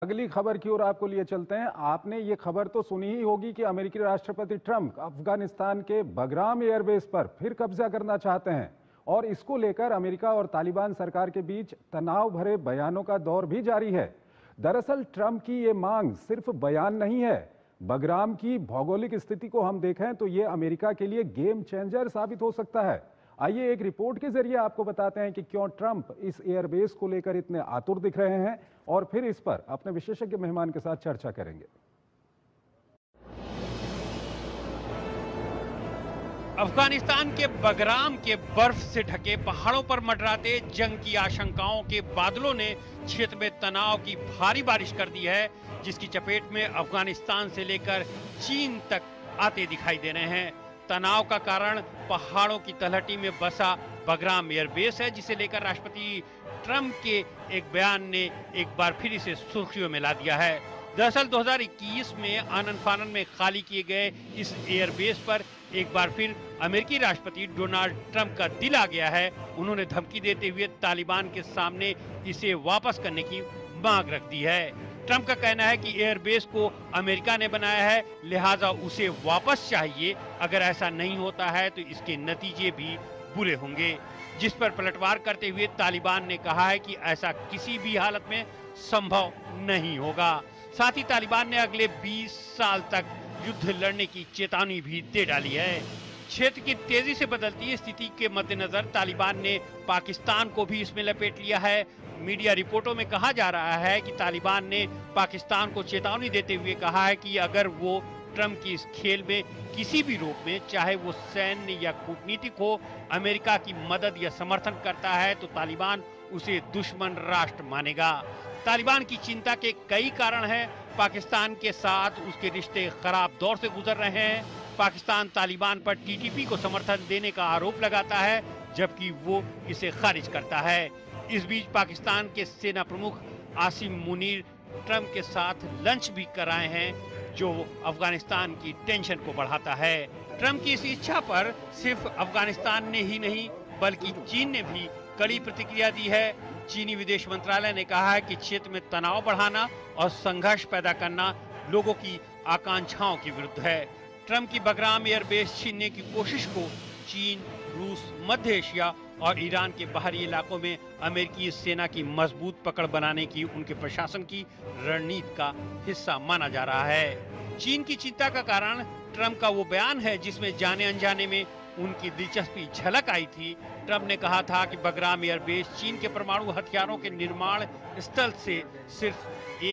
अगली खबर की ओर आपको लिए चलते हैं। आपने ये खबर तो सुनी ही होगी कि अमेरिकी राष्ट्रपति ट्रंप अफगानिस्तान के बगराम एयरबेस पर फिर कब्जा करना चाहते हैं और इसको लेकर अमेरिका और तालिबान सरकार के बीच तनाव भरे बयानों का दौर भी जारी है। दरअसल ट्रंप की ये मांग सिर्फ बयान नहीं है। बगराम की भौगोलिक स्थिति को हम देखें तो ये अमेरिका के लिए गेम चेंजर साबित हो सकता है। आइए एक रिपोर्ट के जरिए आपको बताते हैं कि क्यों ट्रंप इस एयरबेस को लेकर इतने आतुर दिख रहे हैं और फिर इस पर अपने विशेषज्ञ मेहमान के साथ चर्चा करेंगे। अफगानिस्तान के बगराम के बर्फ से ढके पहाड़ों पर मंडराते जंग की आशंकाओं के बादलों ने क्षेत्र में तनाव की भारी बारिश कर दी है, जिसकी चपेट में अफगानिस्तान से लेकर चीन तक आते दिखाई दे रहे हैं। तनाव का कारण पहाड़ों की तलहटी में बसा बगराम एयरबेस है, जिसे लेकर राष्ट्रपति ट्रंप के एक बयान ने एक बार फिर इसे सुर्खियों में ला दिया है। दरअसल 2021 में आनन फानन में खाली किए गए इस एयरबेस पर एक बार फिर अमेरिकी राष्ट्रपति डोनाल्ड ट्रंप का दिल आ गया है। उन्होंने धमकी देते हुए तालिबान के सामने इसे वापस करने की मांग रख दी है। ट्रंप का कहना है कि एयरबेस को अमेरिका ने बनाया है, लिहाजा उसे वापस चाहिए। अगर ऐसा नहीं होता है तो इसके नतीजे भी बुरे होंगे, जिस पर पलटवार करते हुए तालिबान ने कहा है कि ऐसा किसी भी हालत में संभव नहीं होगा। साथ ही तालिबान ने अगले 20 साल तक युद्ध लड़ने की चेतावनी भी दे डाली है। क्षेत्र की तेजी से बदलती स्थिति के मद्देनजर तालिबान ने पाकिस्तान को भी इसमें लपेट लिया है। मीडिया रिपोर्टों में कहा जा रहा है कि तालिबान ने पाकिस्तान को चेतावनी देते हुए कहा है कि अगर वो ट्रंप की इस खेल में किसी भी रूप में, चाहे वो सैन्य या कूटनीतिक हो, अमेरिका की मदद या समर्थन करता है तो तालिबान उसे दुश्मन राष्ट्र मानेगा। तालिबान की चिंता के कई कारण हैं। पाकिस्तान के साथ उसके रिश्ते खराब दौर से गुजर रहे हैं। पाकिस्तान तालिबान पर टीटीपी को समर्थन देने का आरोप लगाता है, जबकि वो इसे खारिज करता है। इस बीच पाकिस्तान के सेना प्रमुख आसिम मुनीर ट्रंप के साथ लंच भी कराए हैं, जो अफगानिस्तान की टेंशन को बढ़ाता है। ट्रंप की इस इच्छा पर सिर्फ अफगानिस्तान ने ही नहीं बल्कि चीन ने भी कड़ी प्रतिक्रिया दी है। चीनी विदेश मंत्रालय ने कहा है कि क्षेत्र में तनाव बढ़ाना और संघर्ष पैदा करना लोगों की आकांक्षाओं के विरुद्ध है। ट्रंप की बगराम एयरबेस छीनने की कोशिश को चीन, रूस, मध्य एशिया और ईरान के बाहरी इलाकों में अमेरिकी सेना की मजबूत पकड़ बनाने की उनके प्रशासन की रणनीति का हिस्सा माना जा रहा है। चीन की चिंता का कारण ट्रंप का वो बयान है जिसमें जाने अनजाने में उनकी दिलचस्पी झलक आई थी। ट्रंप ने कहा था कि बगराम एयरबेस चीन के परमाणु हथियारों के निर्माण स्थल से सिर्फ